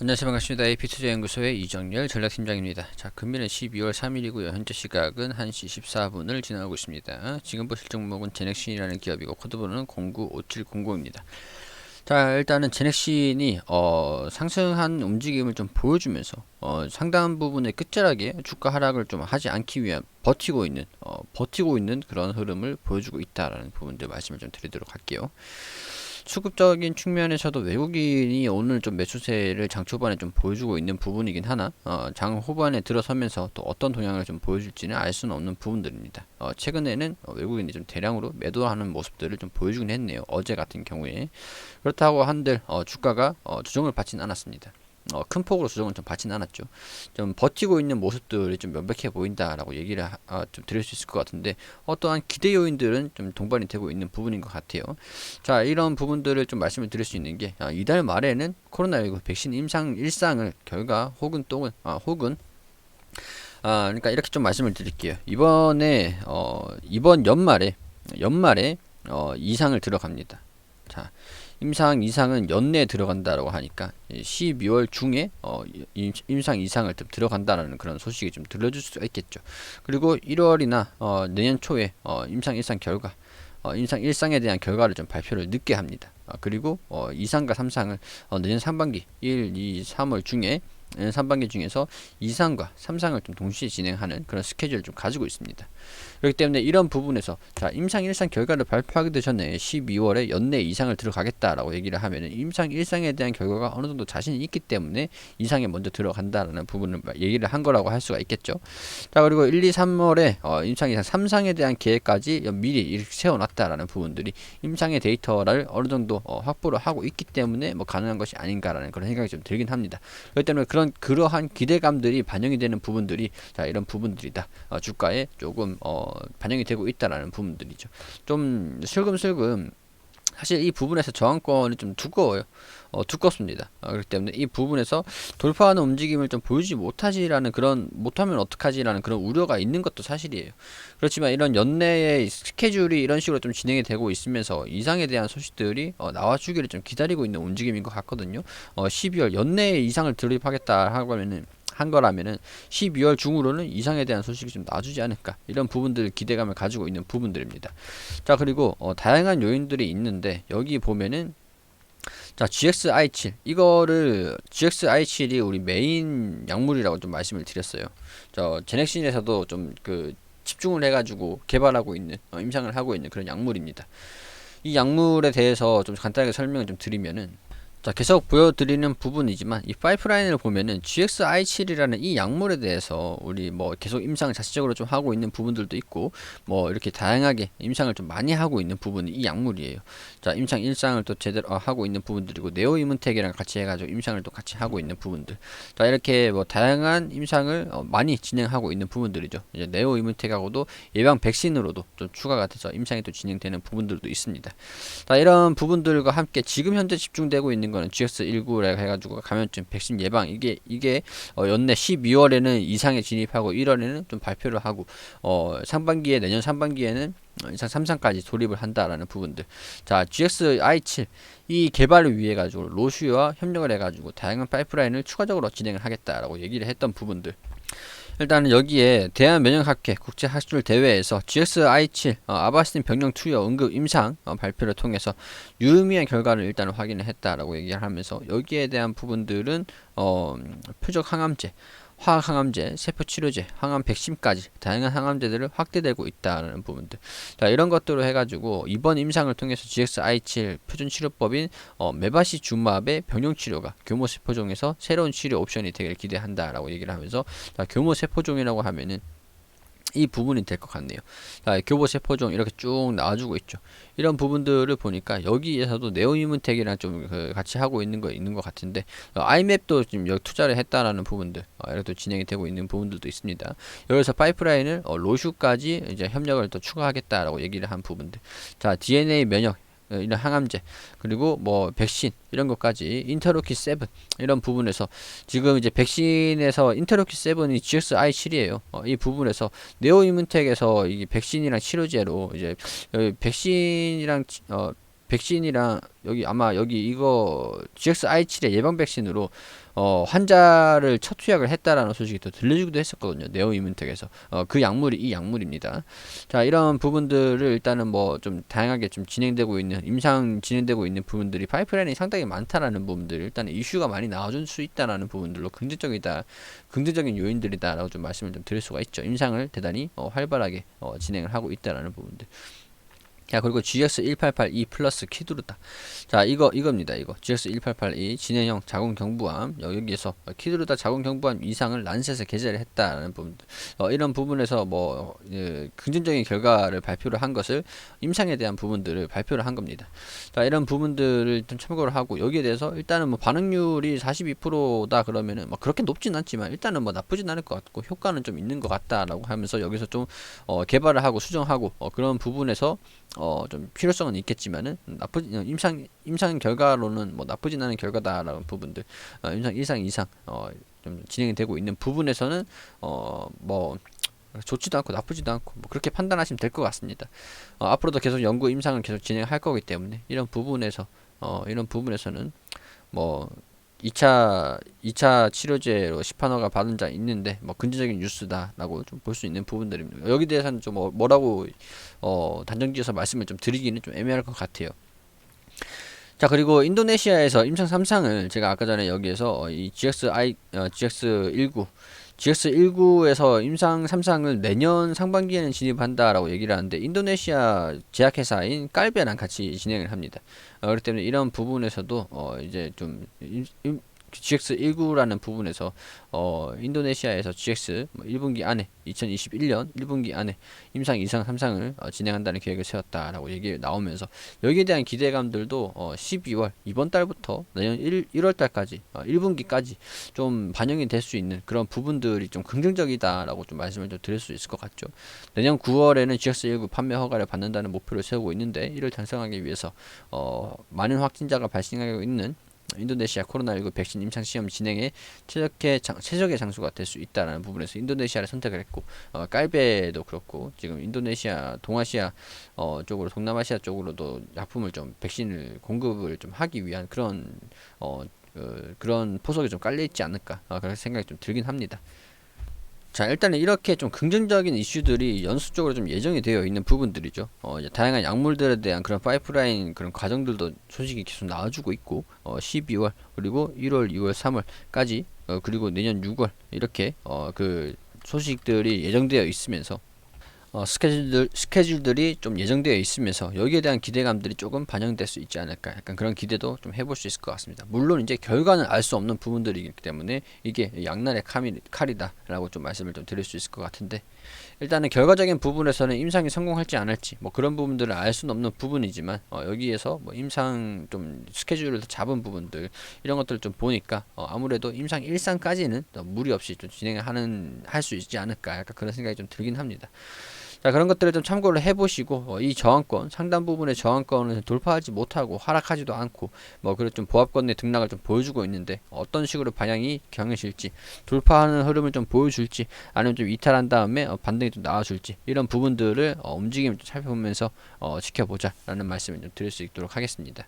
안녕하세요. 반갑습니다. AP투자연구소의 이정열 전략팀장입니다. 자, 금일은 12월 3일이고요. 현재 시각은 1시 14분을 지나고 있습니다. 지금 보실 종목은 제넥신이라는 기업이고 코드번호는 095700입니다. 자, 일단은 제넥신이 상승한 움직임을 좀 보여주면서 상당 부분의 끝자락에 주가 하락을 좀 하지 않기 위한 버티고 있는 그런 흐름을 보여주고 있다라는 부분들 말씀을 좀 드리도록 할게요. 수급적인 측면에서도 외국인이 오늘 좀 매수세를 장 초반에 좀 보여주고 있는 부분이긴 하나 장 후반에 들어서면서 또 어떤 동향을 좀 보여줄지는 알 수는 없는 부분들입니다. 최근에는 외국인이 좀 대량으로 매도하는 모습들을 좀 보여주긴 했네요. 어제 같은 경우에. 그렇다고 한들 주가가 조정을 받지는 않았습니다. 큰 폭으로 조정은 좀 받지는 않았죠. 좀 버티고 있는 모습들이 좀 명백해 보인다라고 얘기를 좀 드릴 수 있을 것 같은데 어떠한 기대 요인들은 좀 동반이 되고 있는 부분인 것 같아요. 자, 이런 부분들을 좀 말씀을 드릴 수 있는 게 이달 말에는 코로나19 백신 임상 일상을 결과 그러니까 이렇게 좀 말씀을 드릴게요. 이번 연말에 이상을 들어갑니다. 자, 임상 이상은 연내에 들어간다라고 하니까 12월 중에 임상 이상을 들어간다라는 그런 소식이 좀 들려줄 수가 있겠죠. 그리고 1월이나 내년 초에 임상 일상 결과 임상 일상에 대한 결과를 좀 발표를 늦게 합니다. 그리고 2상과 3상을 내년 상반기 1, 2, 3월 중에 상반기 중에서 2상과 3상을 좀 동시에 진행하는 그런 스케줄을 좀 가지고 있습니다. 그렇기 때문에 이런 부분에서 자, 임상 1상 결과를 발표하기 전에 12월에 연내 이상을 들어가겠다라고 얘기를 하면은 임상 1상에 대한 결과가 어느 정도 자신이 있기 때문에 이상에 먼저 들어간다라는 부분을 얘기를 한 거라고 할 수가 있겠죠. 자, 그리고 1, 2, 3월에 임상 2상 3상에 대한 계획까지 미리 이렇게 세워놨다라는 부분들이 임상의 데이터를 어느 정도 확보를 하고 있기 때문에 뭐 가능한 것이 아닌가라는 그런 생각이 좀 들긴 합니다. 그렇기 때문에 그러한 기대감들이 반영이 되는 부분들이 자, 이런 부분들이다. 주가에 조금 반영이 되고 있다라는 부분들이죠. 좀 슬금슬금 사실 이 부분에서 저항권이 좀 두꺼워요. 두껍습니다. 그렇기 때문에 이 부분에서 돌파하는 움직임을 좀 보이지 못하면 어떡하지라는 그런 우려가 있는 것도 사실이에요. 그렇지만 이런 연내의 스케줄이 이런 식으로 좀 진행이 되고 있으면서 이상에 대한 소식들이 나와주기를 좀 기다리고 있는 움직임인 것 같거든요. 12월 연내에 이상을 드립하겠다 한 거라면은 12월 중으로는 이상에 대한 소식이 좀 나와주지 않을까 이런 부분들 기대감을 가지고 있는 부분들입니다. 자, 그리고 다양한 요인들이 있는데 여기 보면은 자, GXI7 이거를 GXI7이 우리 메인 약물이라고 좀 말씀을 드렸어요. 저 제넥신에서도 좀 그 집중을 해가지고 개발하고 있는 임상을 하고 있는 그런 약물입니다. 이 약물에 대해서 좀 간단하게 설명을 좀 드리면은 자, 계속 보여드리는 부분이지만 이 파이프라인을 보면은 GXI7이라는 이 약물에 대해서 우리 뭐 계속 임상을 자체적으로 좀 하고 있는 부분들도 있고 뭐 이렇게 다양하게 임상을 좀 많이 하고 있는 부분이 이 약물이에요. 자, 임상 1상을 또 제대로 하고 있는 부분들이고 네오이문텍이랑 같이 해가지고 임상을 또 같이 하고 있는 부분들. 자, 이렇게 뭐 다양한 임상을 많이 진행하고 있는 부분들이죠. 이제 네오이문텍하고도 예방 백신으로도 좀 추가가 돼서 임상이 또 진행되는 부분들도 있습니다. 자, 이런 부분들과 함께 지금 현재 집중되고 있는 거는 GX19라 해가지고 감염증 백신 예방 이게 연내 12월에는 이상에 진입하고 1월에는 좀 발표를 하고 내년 상반기에는 이상 3상까지 돌입을 한다라는 부분들. 자, GXI7 이 개발을 위해 가지고 로슈와 협력을 해가지고 다양한 파이프라인을 추가적으로 진행을 하겠다라고 얘기를 했던 부분들. 일단은 여기에 대한면역학회 국제학술 대회에서 GXI7 아바스틴 병력 투여 응급 임상 발표를 통해서 유의미한 결과를 일단 확인을 했다라고 얘기를 하면서 여기에 대한 부분들은 표적 항암제, 화학 항암제, 세포 치료제, 항암 백신까지 다양한 항암제들을 확대되고 있다는 부분들. 자, 이런 것들을 해가지고 이번 임상을 통해서 GXI7 표준 치료법인 메바시주마브의 병용 치료가 교모 세포종에서 새로운 치료 옵션이 되길 기대한다라고 얘기를 하면서 자, 교모 세포종이라고 하면은 이 부분이 될 것 같네요. 자, 교보 세포종 이렇게 쭉 나와주고 있죠. 이런 부분들을 보니까 여기에서도 네오이문텍이랑 좀 같이 하고 있는 것 같은데 아이맵도 지금 여기 투자를 했다라는 부분들 이렇게 진행이 되고 있는 부분들도 있습니다. 여기서 파이프라인을 로슈까지 이제 협력을 또 추가하겠다라고 얘기를 한 부분들. 자, DNA 면역 이런 항암제 그리고 뭐 백신 이런 것까지 인터로키 7 이런 부분에서 지금 이제 백신에서 인터로키 7이 GXI7이에요. 이 부분에서 네오이문텍에서 이 백신이랑 치료제로 이제 백신이랑 백신이랑 여기 아마 여기 이거 GXI7의 예방 백신으로 환자를 첫 투약을 했다라는 소식이 또 들려주기도 했었거든요. 네오 이문텍에서 그 약물이 이 약물입니다. 자, 이런 부분들을 일단은 뭐 좀 다양하게 좀 진행되고 있는 임상 진행되고 있는 부분들이 파이프라인이 상당히 많다라는 부분들, 일단 이슈가 많이 나와줄 수 있다라는 부분들로 긍정적인 요인들이다라고 좀 말씀을 좀 드릴 수가 있죠. 임상을 대단히 활발하게 진행을 하고 있다라는 부분들. 자, 그리고 GX1882 플러스 키드루다. 자, 이겁니다. 이거 GX1882 진행형 자궁 경부암, 여기에서 키드루다 자궁 경부암 이상을 란셋에 게재를 했다라는 부분들. 이런 부분에서 뭐 긍정적인 결과를 발표를 한 것을, 임상에 대한 부분들을 발표를 한 겁니다. 자, 이런 부분들을 좀 참고를 하고, 여기에 대해서 일단은 뭐 반응률이 42%다 그러면은 뭐 그렇게 높진 않지만 일단은 뭐 나쁘진 않을 것 같고 효과는 좀 있는 것 같다라고 하면서, 여기서 좀 개발을 하고 수정하고 그런 부분에서 좀 필요성은 있겠지만은 임상 결과로는 뭐 나쁘진 않은 결과다라는 부분들, 임상 1상 이상 좀 진행이 되고 있는 부분에서는 뭐 좋지도 않고 나쁘지도 않고 뭐 그렇게 판단하시면 될 것 같습니다. 앞으로도 계속 연구 임상을 계속 진행할 거기 때문에 이런 부분에서는 뭐 2차 치료제로 시판허가 받은 자 있는데 뭐 긍정적인 뉴스다라고 좀 볼 수 있는 부분들입니다. 여기 대해서는 좀 뭐라고 단정지어서 말씀을 좀 드리기는 좀 애매할 것 같아요. 자, 그리고 인도네시아에서 임상 3상을 제가 아까 전에 여기에서 이 GX19에서 임상 3상을 내년 상반기에는 진입한다라고 얘기를 하는데, 인도네시아 제약회사인 깔베랑 같이 진행을 합니다. 그렇기 때문에 이런 부분에서도 이제 좀 GX19라는 부분에서 인도네시아에서 GX 1분기 안에 2021년 1분기 안에 임상 2상 3상을 진행한다는 계획을 세웠다라고 얘기 나오면서, 여기에 대한 기대감들도 12월 이번 달부터 내년 1월 달까지 1분기까지 좀 반영이 될 수 있는 그런 부분들이 좀 긍정적이다라고 좀 말씀을 좀 드릴 수 있을 것 같죠. 내년 9월에는 GX19 판매 허가를 받는다는 목표를 세우고 있는데, 이를 달성하기 위해서 많은 확진자가 발생하고 있는 인도네시아 코로나19 백신 임상 시험 진행에 최적의 장소가 될 수 있다라는 부분에서 인도네시아를 선택을 했고, 깔베도 그렇고 지금 인도네시아, 동아시아 쪽으로, 동남아시아 쪽으로도 약품을 좀, 백신을 공급을 좀 하기 위한 그런 포석이 좀 깔려 있지 않을까, 그런 생각이 좀 들긴 합니다. 자, 일단은 이렇게 좀 긍정적인 이슈들이 연수적으로 좀 예정이 되어 있는 부분들이죠. 이제 다양한 약물들에 대한 그런 파이프라인 그런 과정들도 소식이 계속 나와주고 있고, 12월 그리고 1월, 2월, 3월까지 그리고 내년 6월 이렇게 그 소식들이 예정되어 있으면서 스케줄들이 좀 예정되어 있으면서 여기에 대한 기대감들이 조금 반영될 수 있지 않을까, 약간 그런 기대도 좀 해볼 수 있을 것 같습니다. 물론 이제 결과는 알 수 없는 부분들이기 때문에 이게 양날의 칼이다 라고 좀 말씀을 좀 드릴 수 있을 것 같은데, 일단은 결과적인 부분에서는 임상이 성공할지 안 할지 뭐 그런 부분들을 알 수는 없는 부분이지만, 여기에서 뭐 임상 좀 스케줄을 잡은 부분들, 이런 것들을 좀 보니까 아무래도 임상 1상까지는 무리 없이 좀 진행을 할 수 있지 않을까, 약간 그런 생각이 좀 들긴 합니다. 자, 그런 것들을 좀 참고를 해보시고, 이 저항권, 상당 부분의 저항권을 돌파하지 못하고 하락하지도 않고 뭐 그런 좀 보합권 내 등락을 좀 보여주고 있는데, 어떤 식으로 방향이 경해질지, 돌파하는 흐름을 좀 보여줄지, 아니면 좀 이탈한 다음에 반등이 좀 나와줄지, 이런 부분들을 움직임을 좀 살펴보면서 지켜보자 라는 말씀을 좀 드릴 수 있도록 하겠습니다.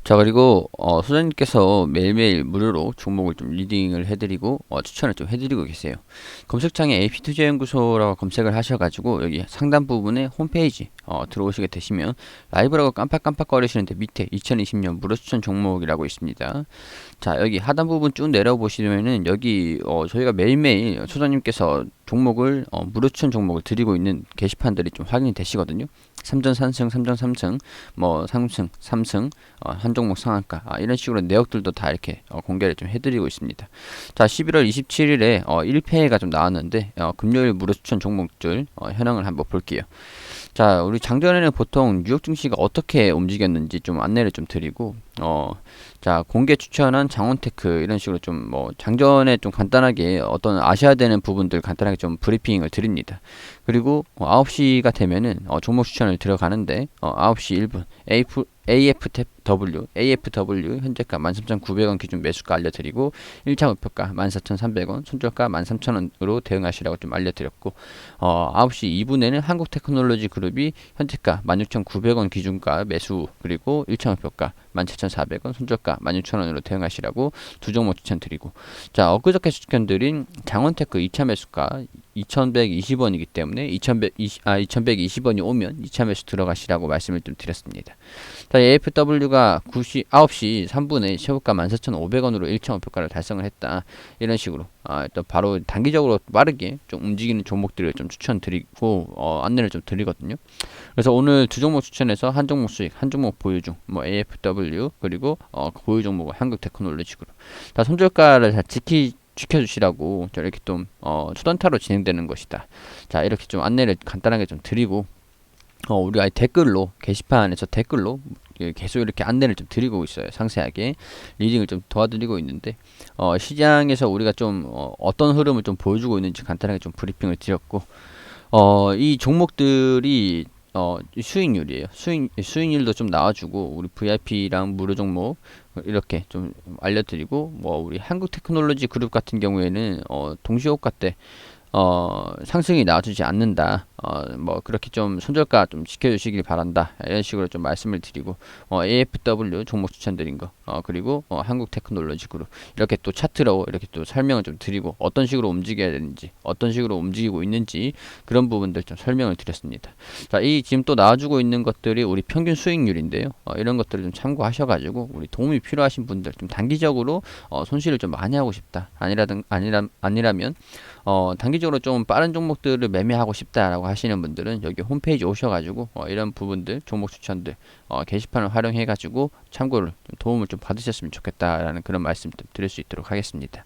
자, 그리고 소장님께서 매일매일 무료로 종목을 좀 리딩을 해드리고 추천을 좀 해드리고 계세요. 검색창에 AP투자연구소라고 검색을 하셔가지고 여기 상단 부분에 홈페이지 들어오시게 되시면 라이브라고 깜빡깜빡거리시는데 밑에 2020년 무료 추천 종목이라고 있습니다. 자, 여기 하단 부분 쭉 내려보시면은 여기 저희가 매일매일 소장님께서 종목을 무료 추천 종목을 드리고 있는 게시판들이 좀 확인이 되시거든요. 3전 3승, 3전 3승, 뭐 3승, 3승, 한 종목 상한가, 이런 식으로 내역들도 다 이렇게 공개를 좀 해드리고 있습니다. 자, 11월 27일에 1패가 좀 나왔는데, 금요일 무료 추천 종목들 현황을 한번 볼게요. 자, 우리 장전에는 보통 뉴욕 증시가 어떻게 움직였는지 좀 안내를 좀 드리고, 자, 공개 추천한 장원테크, 이런 식으로 좀 장전에 좀 간단하게 어떤 아셔야 되는 부분들 간단하게 좀 브리핑을 드립니다. 그리고 9시가 되면은 종목 추천을 들어가는데 9시 1분 AFW 현재가 13,900원 기준 매수가 알려드리고 1차 목표가 14,300원, 손절가 13,000원으로 대응하시라고 좀 알려드렸고 9시 2분에는 한국테크놀로지 그룹이 현재가 16,900원 기준가 매수, 그리고 1차 목표가 17,400원, 손절가 16,000원으로 대응하시라고 두 종목 추천드리고, 자, 엊그저께 추천드린 장원테크 2차 매수가 2,120원이기 때문에 2,120원이 오면 2차 매수 들어가시라고 말씀을 좀 드렸습니다. 자, AFW가 9시 3분에 시효가 14,500원으로 1차 목표가를 달성을 했다. 이런 식으로 일단 바로 단기적으로 빠르게 좀 움직이는 종목들을 좀 추천드리고 안내를 좀 드리거든요. 그래서 오늘 두 종목 추천해서 한 종목 수익, 한 종목 보유 중, 뭐 AFW 그리고 보유 종목은 한국테크놀로지 그룹. 다 손절가를 다 지켜주시라고 이렇게 좀 초단타로 진행되는 것이다. 자, 이렇게 좀 안내를 간단하게 좀 드리고 우리 아예 댓글로, 게시판에서 댓글로 계속 이렇게 안내를 좀 드리고 있어요. 상세하게 리딩을 좀 도와드리고 있는데 시장에서 우리가 좀 어떤 흐름을 좀 보여주고 있는지 간단하게 좀 브리핑을 드렸고, 이 종목들이 수익률이에요. 수익률도 좀 나와주고, 우리 VIP랑 무료 종목 이렇게 좀 알려드리고, 뭐 우리 한국테크놀로지 그룹 같은 경우에는 동시호가 때 상승이 나와주지 않는다. 뭐 그렇게 좀 손절가 좀 지켜주시길 바란다. 이런 식으로 좀 말씀을 드리고, AFW 종목 추천드린 거, 그리고 한국테크놀로지 그룹 이렇게 또 차트로 이렇게 또 설명을 좀 드리고, 어떤 식으로 움직여야 되는지, 어떤 식으로 움직이고 있는지 그런 부분들 좀 설명을 드렸습니다. 자, 이 지금 또 나와주고 있는 것들이 우리 평균 수익률인데요. 이런 것들을 좀 참고하셔가지고, 우리 도움이 필요하신 분들, 좀 단기적으로 손실을 좀 많이 하고 싶다. 아니라면 단기적으로 좀 빠른 종목들을 매매하고 싶다라고 하시는 분들은 여기 홈페이지 오셔가지고 이런 부분들, 종목 추천들 게시판을 활용해가지고 참고를 좀 도움을 좀 받으셨으면 좋겠다라는 그런 말씀 좀 드릴 수 있도록 하겠습니다.